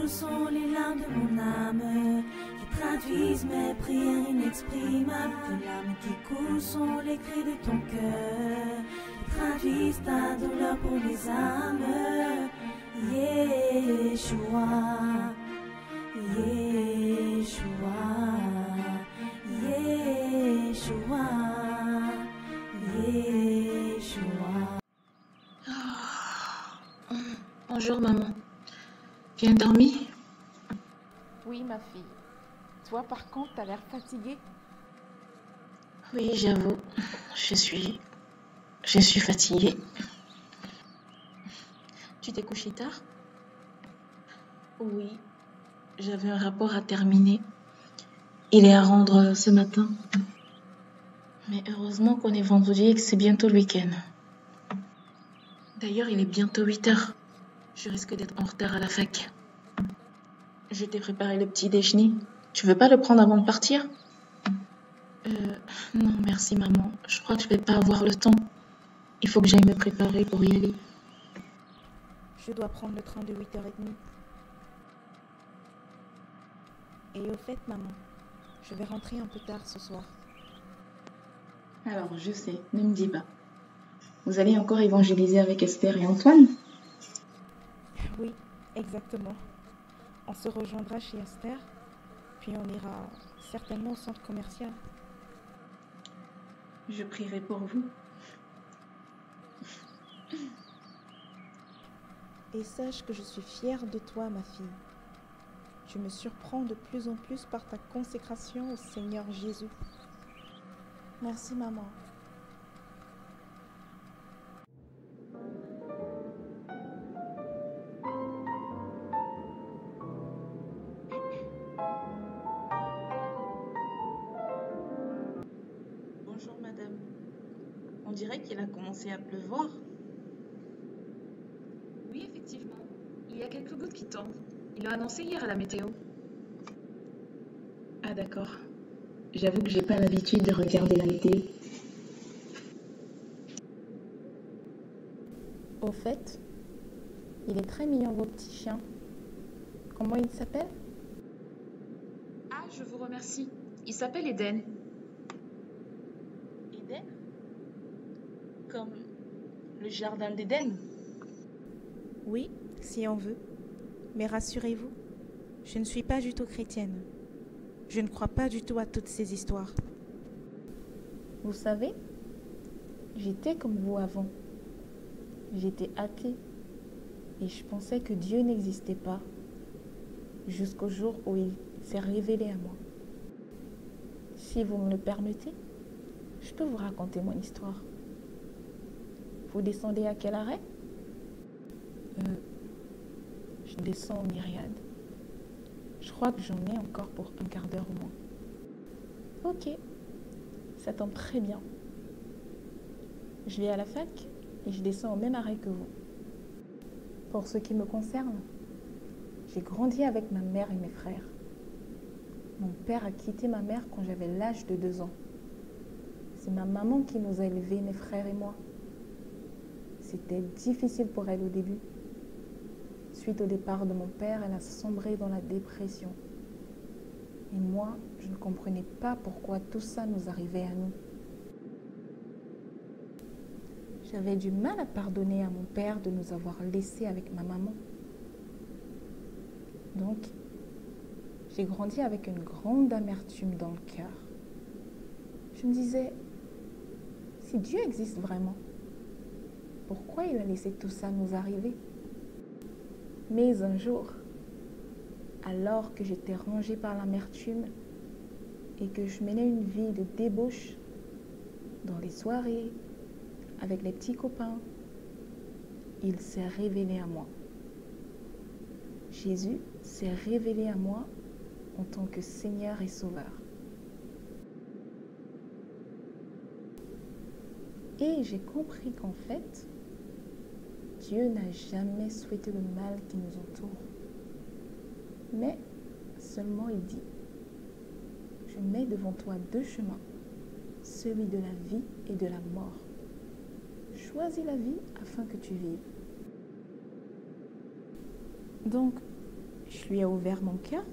coulent sont les larmes de mon âme, qui traduisent mes prières inexprimables. Tes larmes qui coulent sont les cris de ton cœur, qui traduisent ta douleur pour mes âmes. Yeshua, Yeshua, Yeshua, Yeshua. Bonjour maman. Bien dormi? Oui, ma fille. Toi, par contre, t'as l'air fatiguée. Oui, j'avoue. Je suis fatiguée. Tu t'es couchée tard? Oui. J'avais un rapport à terminer. Il est à rendre ce matin. Mais heureusement qu'on est vendredi et que c'est bientôt le week-end. D'ailleurs, il est bientôt 8 heures. Je risque d'être en retard à la fac. Je t'ai préparé le petit déjeuner. Tu veux pas le prendre avant de partir? Non, merci maman. Je crois que je vais pas avoir le temps. Il faut que j'aille me préparer pour y aller. Je dois prendre le train de 8h30. Et au fait, maman, je vais rentrer un peu tard ce soir. Alors, je sais, ne me dis pas. Vous allez encore évangéliser avec Esther et Antoine? Oui, exactement. On se rejoindra chez Esther, puis on ira certainement au centre commercial. Je prierai pour vous. Et sache que je suis fière de toi, ma fille. Tu me surprends de plus en plus par ta consécration au Seigneur Jésus. Merci, maman. Bonjour madame. On dirait qu'il a commencé à pleuvoir. Oui, effectivement. Il y a quelques gouttes qui tombent. Il l'a annoncé hier à la météo. Ah d'accord. J'avoue que j'ai pas l'habitude de regarder la météo. Au fait, il est très mignon, vos petits chiens. Comment il s'appelle? Ah, je vous remercie. Il s'appelle Eden. Éden? Comme le jardin d'Éden? Oui, si on veut. Mais rassurez-vous, je ne suis pas du tout chrétienne. Je ne crois pas du tout à toutes ces histoires. Vous savez, j'étais comme vous avant. J'étais athée et je pensais que Dieu n'existait pas jusqu'au jour où il s'est révélé à moi. Si vous me le permettez, je peux vous raconter mon histoire. Vous descendez à quel arrêt? Je descends au Myriade. Je crois que j'en ai encore pour un quart d'heure au moins. Ok, ça tombe très bien. Je vais à la fac et je descends au même arrêt que vous. Pour ce qui me concerne, j'ai grandi avec ma mère et mes frères. Mon père a quitté ma mère quand j'avais l'âge de 2 ans. C'est ma maman qui nous a élevés, mes frères et moi. C'était difficile pour elle au début. Suite au départ de mon père, elle a sombré dans la dépression. Et moi, je ne comprenais pas pourquoi tout ça nous arrivait à nous. J'avais du mal à pardonner à mon père de nous avoir laissés avec ma maman. Donc, j'ai grandi avec une grande amertume dans le cœur. Je me disais, si Dieu existe vraiment, pourquoi il a laissé tout ça nous arriver? Mais un jour, alors que j'étais rongée par l'amertume et que je menais une vie de débauche dans les soirées, avec les petits copains, il s'est révélé à moi. Jésus s'est révélé à moi en tant que Seigneur et Sauveur. Et j'ai compris qu'en fait, Dieu n'a jamais souhaité le mal qui nous entoure. Mais seulement il dit, je mets devant toi 2 chemins, celui de la vie et de la mort. Choisis la vie afin que tu vives. Donc, Je lui ai ouvert mon cœur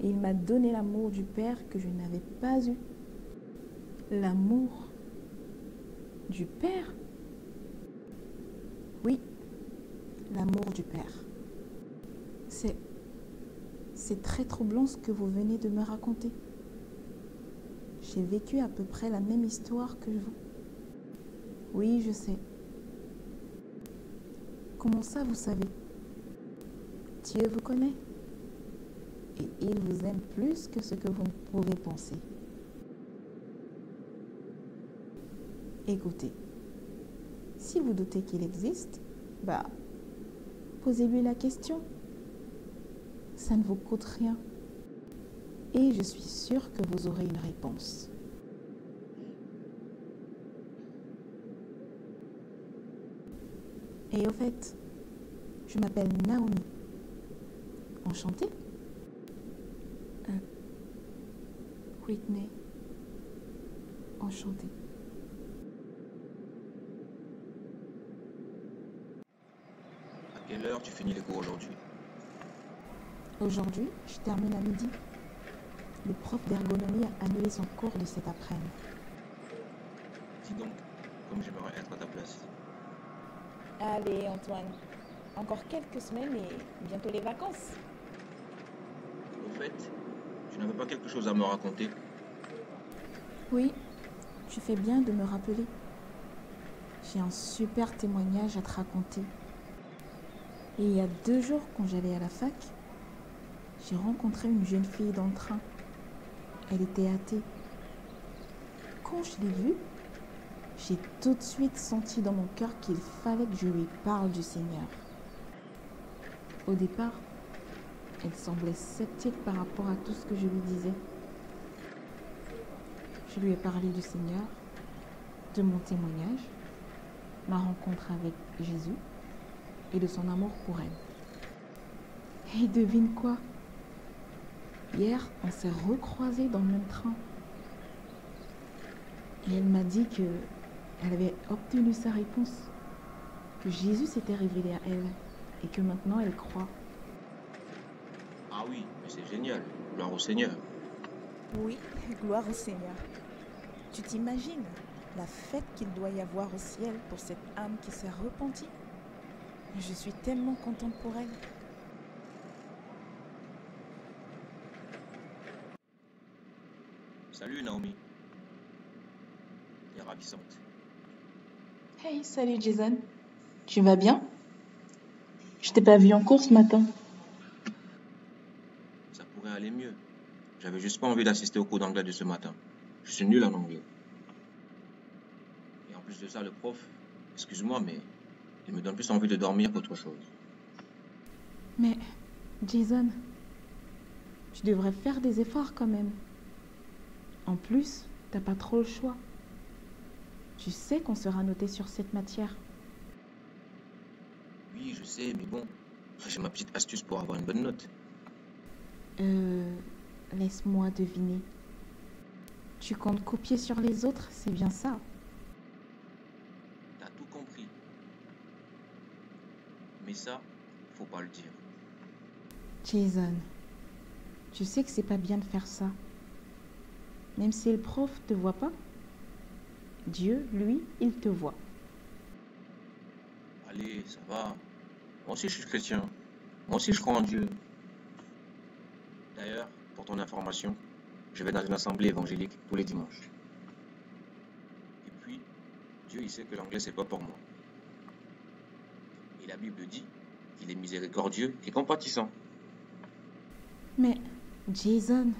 et il m'a donné l'amour du Père que je n'avais pas eu. L'amour du Père? Oui, l'amour du Père. C'est très troublant ce que vous venez de me raconter. J'ai vécu à peu près la même histoire que vous. Oui, je sais. Comment ça, vous savez? Dieu vous connaît et il vous aime plus que ce que vous pouvez penser. Écoutez, si vous doutez qu'il existe, posez-lui la question. Ça ne vous coûte rien. Et je suis sûre que vous aurez une réponse. Et au fait, je m'appelle Naomi. Enchantée? Whitney. Enchantée. À quelle heure tu finis les cours aujourd'hui? Aujourd'hui, je termine à midi. Le prof d'ergonomie a annulé son cours de cet après-midi. Dis donc, comme j'aimerais être à ta place. Allez, Antoine. Encore quelques semaines et bientôt les vacances. Au fait, tu n'avais pas quelque chose à me raconter? Oui, tu fais bien de me rappeler. J'ai un super témoignage à te raconter. Et il y a 2 jours, quand j'allais à la fac, j'ai rencontré une jeune fille dans le train. Elle était athée. Quand je l'ai vue, j'ai tout de suite senti dans mon cœur qu'il fallait que je lui parle du Seigneur. Au départ, elle semblait sceptique par rapport à tout ce que je lui disais. Je lui ai parlé du Seigneur, de mon témoignage, ma rencontre avec Jésus et de son amour pour elle. Et devine quoi? Hier, on s'est recroisés dans le même train. Et elle m'a dit qu'elle avait obtenu sa réponse, que Jésus s'était révélé à elle et que maintenant elle croit. Ah oui, mais c'est génial. Gloire au Seigneur. Oui, gloire au Seigneur. Tu t'imagines la fête qu'il doit y avoir au ciel pour cette âme qui s'est repentie? Je suis tellement contente pour elle. Salut Naomi. T'es ravissante. Hey, salut Jason. Tu vas bien? Je t'ai pas vu en cours ce matin. Ça pourrait aller mieux. J'avais juste pas envie d'assister au cours d'anglais de ce matin. Je suis nul en anglais. Et en plus de ça, le prof, excuse-moi, mais il me donne plus envie de dormir qu'autre chose. Mais, Jason, tu devrais faire des efforts quand même. En plus, t'as pas trop le choix. Tu sais qu'on sera noté sur cette matière. Oui, je sais, mais bon, j'ai ma petite astuce pour avoir une bonne note. Laisse-moi deviner. Tu comptes copier sur les autres, c'est bien ça? T'as tout compris. Mais ça, faut pas le dire. Jason, tu sais que c'est pas bien de faire ça. Même si le prof te voit pas, Dieu, lui, il te voit. Allez, ça va. Moi aussi, je suis chrétien. Moi aussi, je crois en Dieu. D'ailleurs, pour ton information, je vais dans une assemblée évangélique tous les dimanches. Et puis, Dieu, il sait que l'anglais, c'est pas pour moi. Et la Bible dit qu'il est miséricordieux et compatissant. Mais, Jason,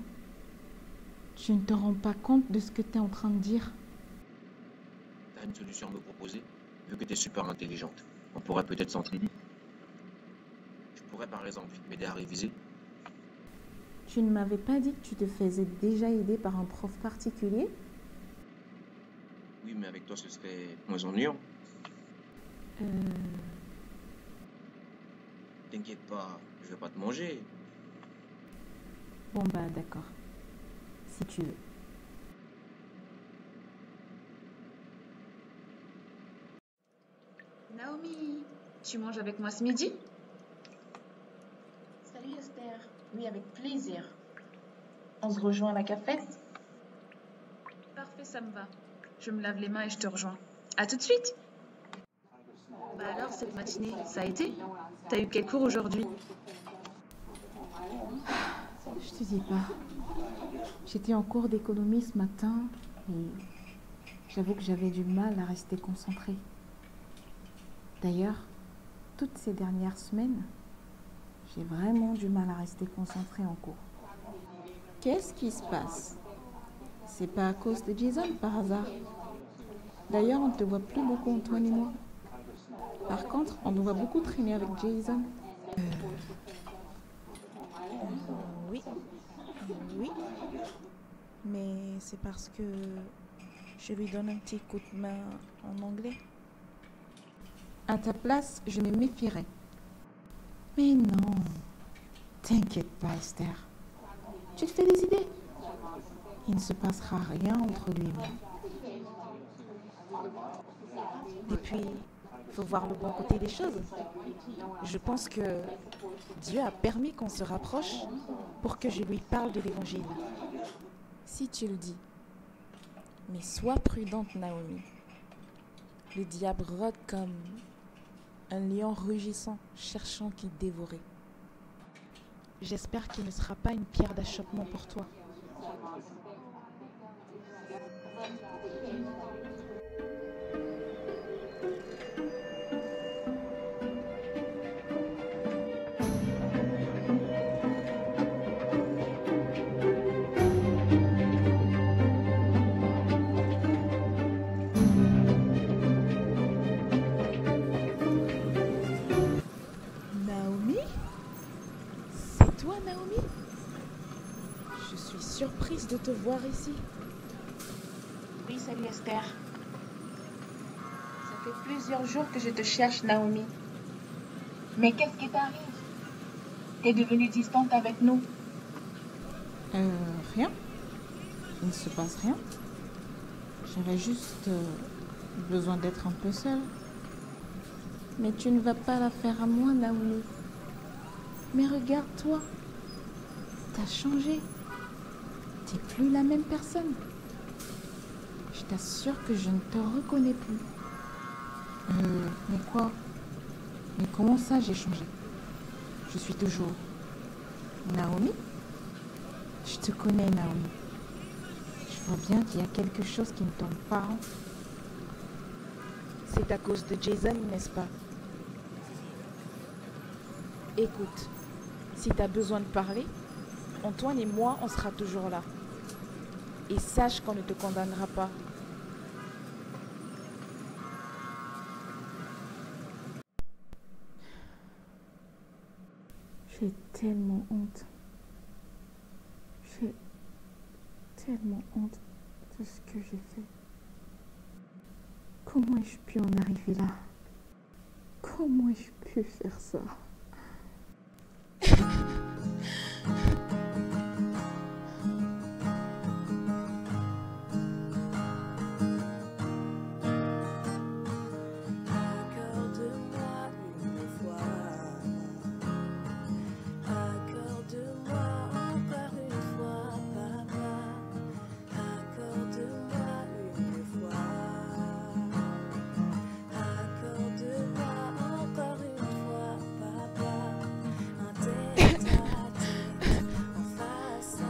tu ne te rends pas compte de ce que tu es en train de dire. T'as une solution à me proposer? Vu que t'es super intelligente, on pourrait peut-être s'entraider. Tu pourrais par exemple m'aider à réviser? Tu ne m'avais pas dit que tu te faisais déjà aider par un prof particulier? Oui, mais avec toi, ce serait moins ennuyant. T'inquiète pas, je vais pas te manger. Bon d'accord, si tu veux. Naomi, tu manges avec moi ce midi? Esther, oui, avec plaisir. On se rejoint à la cafette? Parfait, ça me va. Je me lave les mains et je te rejoins. À tout de suite. Bah alors, cette matinée, ça a été? T'as eu quel cours aujourd'hui? Je te dis pas. J'étais en cours d'économie ce matin et j'avoue que j'avais du mal à rester concentrée. D'ailleurs, toutes ces dernières semaines, j'ai vraiment du mal à rester concentrée en cours. Qu'est-ce qui se passe? C'est pas à cause de Jason par hasard. D'ailleurs, on ne te voit plus beaucoup, Antoine et moi. Par contre, on nous voit beaucoup traîner avec Jason. Oui, oui. Mais c'est parce que je lui donne un petit coup de main en anglais. À ta place, je me méfierais. Mais non, t'inquiète pas, Esther. Tu te fais des idées. Il ne se passera rien entre lui et moi. Et puis, il faut voir le bon côté des choses. Je pense que Dieu a permis qu'on se rapproche pour que je lui parle de l'évangile. Si tu le dis. Mais sois prudente, Naomi. Le diable rôde comme un lion rugissant, cherchant qui dévorer. J'espère qu'il ne sera pas une pierre d'achoppement pour toi. Naomi? C'est toi, Naomi? Je suis surprise de te voir ici. Oui, salut Esther. Ça fait plusieurs jours que je te cherche, Naomi. Mais qu'est-ce qui t'arrive? T'es devenue distante avec nous. Rien. Il ne se passe rien. J'avais juste besoin d'être un peu seule. Mais tu ne vas pas la faire à moi, Naomi. Mais regarde-toi. T'as changé. T'es plus la même personne. Je t'assure que je ne te reconnais plus. Mais quoi? Mais comment ça j'ai changé? Je suis toujours Naomi? Je te connais, Naomi. Je vois bien qu'il y a quelque chose qui ne tombe pas rond. C'est à cause de Jason, n'est-ce pas? Écoute, si tu as besoin de parler, Antoine et moi, on sera toujours là. Et sache qu'on ne te condamnera pas. J'ai tellement honte. J'ai tellement honte de ce que j'ai fait. Comment ai-je pu en arriver là? Comment ai-je pu faire ça? Accorde-moi une fois, accorde-moi encore une fois, papa. Accorde-moi une fois, accorde-moi encore une fois, papa. Un tête à tête, en face à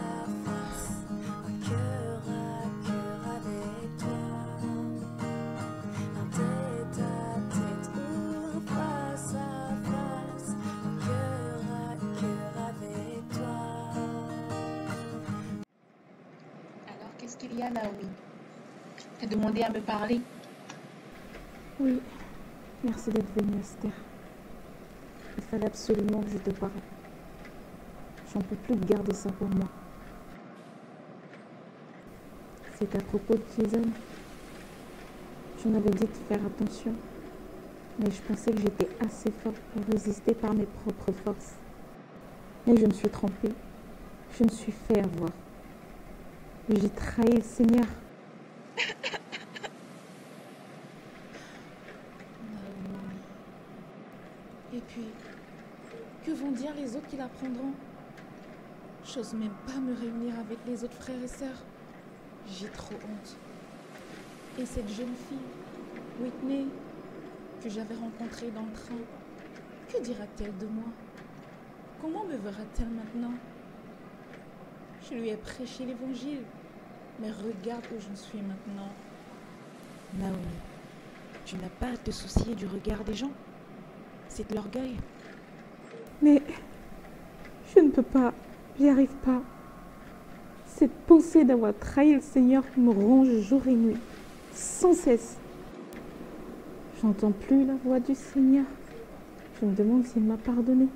face, un cœur à cœur avec toi. Un tête à tête ou face à face, un cœur à cœur avec toi. Alors, qu'est-ce qu'il y a, Naomi? T'as demandé à me parler. Oui, merci d'être venue, Esther. Il fallait absolument que je te parle. J'en peux plus de garder ça pour moi. C'est à propos de Jason. Tu m'avais dit de faire attention, mais je pensais que j'étais assez forte pour résister par mes propres forces. Mais je me suis trompée. Je me suis fait avoir. J'ai trahi le Seigneur. Et puis, que vont dire les autres qui l'apprendront? J'ose même pas me réunir avec les autres frères et sœurs. J'ai trop honte. Et cette jeune fille, Whitney, que j'avais rencontrée dans le train, que dira-t-elle de moi? Comment me verra-t-elle maintenant? Je lui ai prêché l'évangile, mais regarde où j'en suis maintenant. Naomi, tu n'as pas à te soucier du regard des gens. C'est de l'orgueil. Mais je ne peux pas, j'y arrive pas. Cette pensée d'avoir trahi le Seigneur me ronge jour et nuit, sans cesse. J'entends plus la voix du Seigneur. Je me demande s'il m'a pardonné.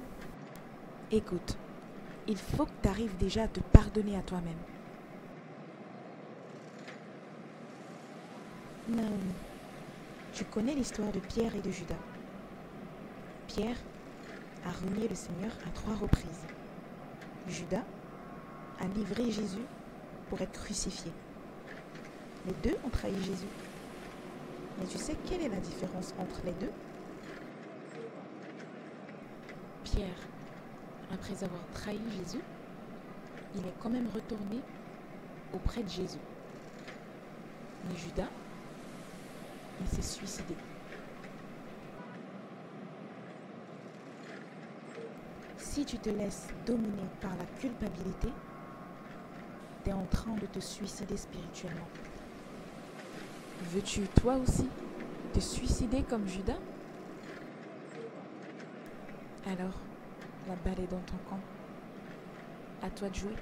Écoute, il faut que tu arrives déjà à te pardonner à toi-même. Naomi, tu connais l'histoire de Pierre et de Judas. Pierre a renié le Seigneur à 3 reprises. Judas a livré Jésus pour être crucifié. Les deux ont trahi Jésus. Mais tu sais quelle est la différence entre les deux? Pierre, après avoir trahi Jésus, il est quand même retourné auprès de Jésus. Mais Judas, il s'est suicidé. Si tu te laisses dominer par la culpabilité, tu es en train de te suicider spirituellement. Veux-tu toi aussi te suicider comme Judas? Alors, la balle est dans ton camp. À toi de jouer.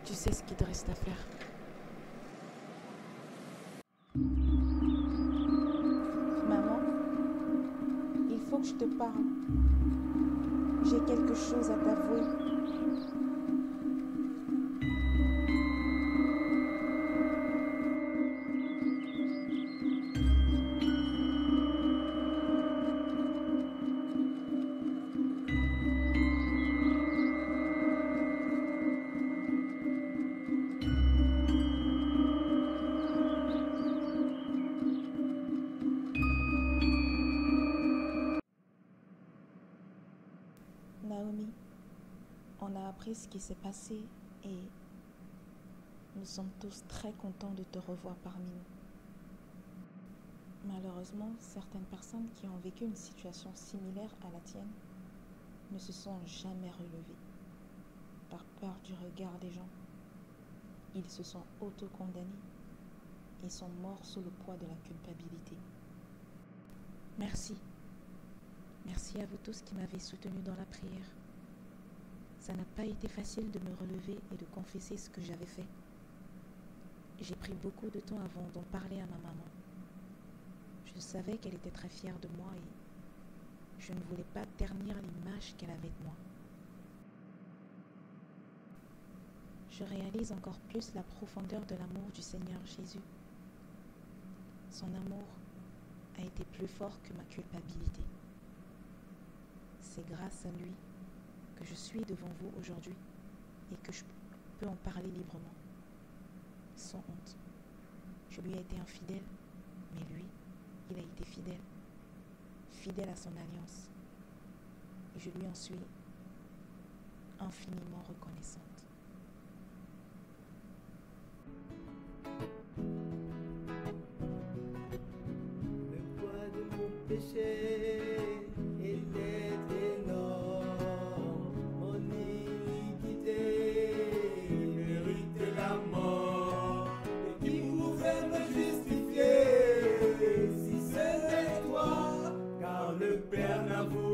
Tu sais ce qu'il te reste à faire. Maman, il faut que je te parle. J'ai quelque chose à t'avouer. Naomi, on a appris ce qui s'est passé et nous sommes tous très contents de te revoir parmi nous. Malheureusement, certaines personnes qui ont vécu une situation similaire à la tienne ne se sont jamais relevées par peur du regard des gens. Ils se sont auto-condamnés et sont morts sous le poids de la culpabilité. Merci. Merci à vous tous qui m'avez soutenu dans la prière. Ça n'a pas été facile de me relever et de confesser ce que j'avais fait. J'ai pris beaucoup de temps avant d'en parler à ma maman. Je savais qu'elle était très fière de moi et je ne voulais pas ternir l'image qu'elle avait de moi. Je réalise encore plus la profondeur de l'amour du Seigneur Jésus. Son amour a été plus fort que ma culpabilité. C'est grâce à lui que je suis devant vous aujourd'hui et que je peux en parler librement, sans honte. Je lui ai été infidèle, mais lui, il a été fidèle, fidèle à son alliance. Et je lui en suis infiniment reconnaissante. Le poids de mon péché était énorme, mon iniquité méritait la mort. Et qui pouvait me justifier si ce n'est toi? Car le Père n'a voulu